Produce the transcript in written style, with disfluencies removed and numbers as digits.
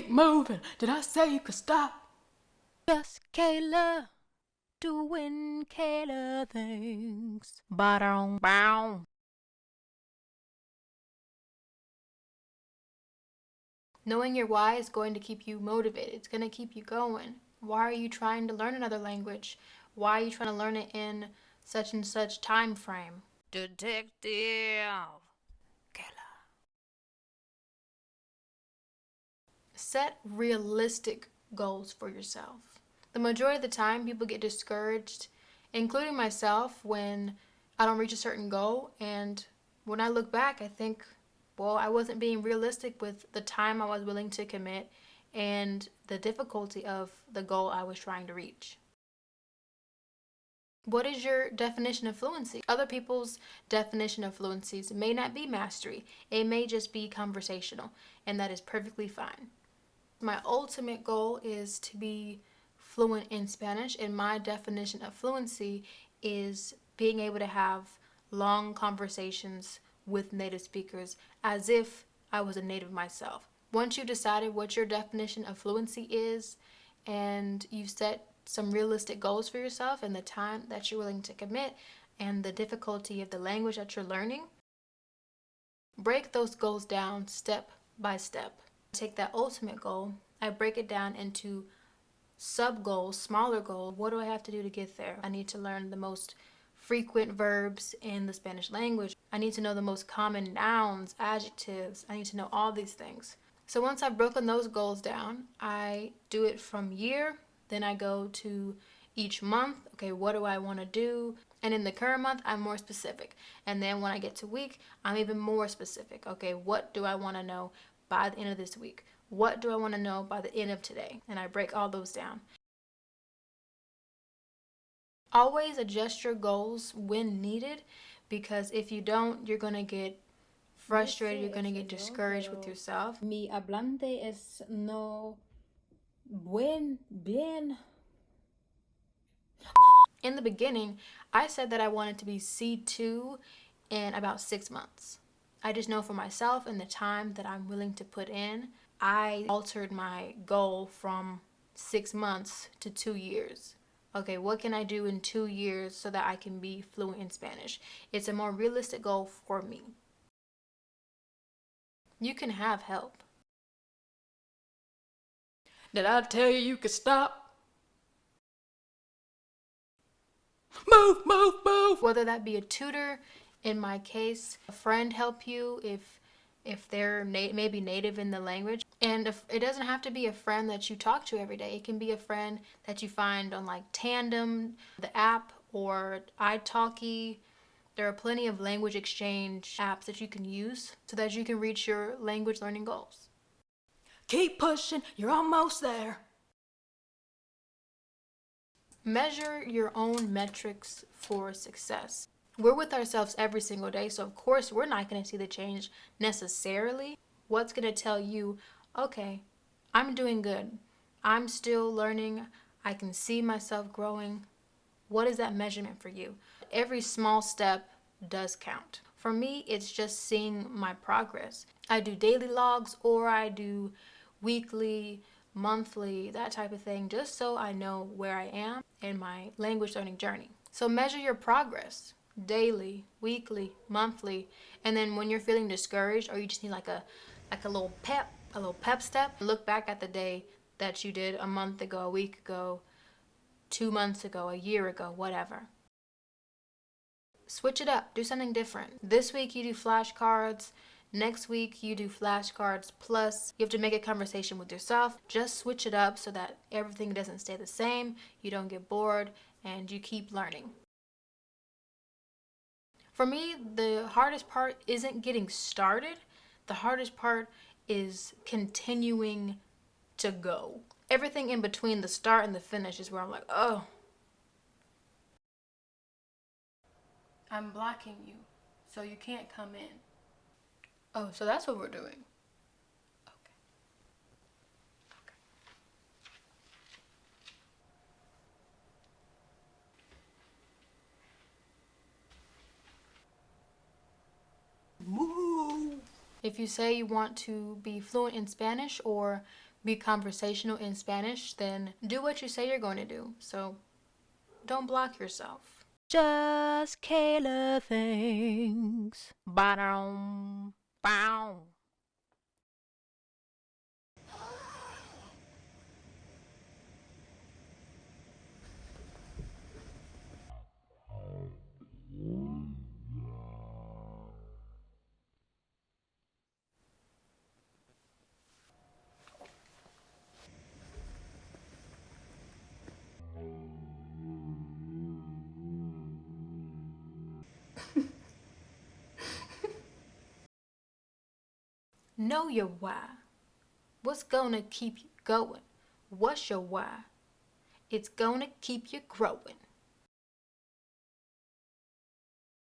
Keep moving. Did I say you could stop? Just Kayla doing Kayla things. Ba-dum, bow. Knowing your why is going to keep you motivated. It's going to keep you going. Why are you trying to learn another language? Why are you trying to learn it in such and such time frame? Detective Kayla. Set realistic goals for yourself. The majority of the time, people get discouraged, including myself, when I don't reach a certain goal. And when I look back, I think, well, I wasn't being realistic with the time I was willing to commit and the difficulty of the goal I was trying to reach. What is your definition of fluency? Other people's definition of fluencies may not be mastery. It may just be conversational, and that is perfectly fine. My ultimate goal is to be fluent in Spanish, and my definition of fluency is being able to have long conversations with native speakers as if I was a native myself. Once you've decided what your definition of fluency is and you've set some realistic goals for yourself and the time that you're willing to commit and the difficulty of the language that you're learning, break those goals down step by step. Take that ultimate goal, I break it down into sub goals, smaller goals. What do I have to do to get there? I need to learn the most frequent verbs in the Spanish language. I need to know the most common nouns, adjectives. I need to know all these things. So once I've broken those goals down, I do it from year, then I go to each month. Okay, what do I want to do? And in the current month, I'm more specific. And then when I get to week, I'm even more specific. Okay, what do I want to know by the end of this week? What do I want to know by the end of today? And I break all those down. Always adjust your goals when needed, because if you don't, you're going to get frustrated, you're going to get discouraged with yourself. Mi hablante es no bien. In the beginning, I said that I wanted to be C2 in about 6 months. I just know for myself and the time that I'm willing to put in, I altered my goal from 6 months to 2 years. Okay, what can I do in 2 years so that I can be fluent in Spanish? It's a more realistic goal for me. You can have help. Did I tell you you could stop? Move, move, move. Whether that be a tutor, in my case, a friend help you if they're maybe native in the language. And if, it doesn't have to be a friend that you talk to every day. It can be a friend that you find on like Tandem, the app, or italki. There are plenty of language exchange apps that you can use so that you can reach your language learning goals. Keep pushing. You're almost there. Measure your own metrics for success. We're with ourselves every single day, so of course we're not going to see the change necessarily. What's going to tell you, okay, I'm doing good. I'm still learning. I can see myself growing. What is that measurement for you? Every small step does count. For me, it's just seeing my progress. I do daily logs or I do weekly, monthly, that type of thing, just so I know where I am in my language learning journey. So measure your progress daily, weekly, monthly, and then when you're feeling discouraged or you just need like a little pep step, look back at the day that you did a month ago, a week ago, 2 months ago, a year ago, whatever. Switch it up, do something different. This week you do flashcards. Next week you do flashcards plus you have to make a conversation with yourself. Just switch it up so that everything doesn't stay the same, you don't get bored, and you keep learning. For me, the hardest part isn't getting started. The hardest part is continuing to go. Everything in between the start and the finish is where I'm like, oh, I'm blocking you, so you can't come in. Oh, so that's what we're doing. Okay. Move. If you say you want to be fluent in Spanish or be conversational in Spanish, then do what you say you're going to do. So don't block yourself. Just Kayla things. Ba-dum, bow. Know your why. What's gonna keep you going? What's your why? It's gonna keep you growing.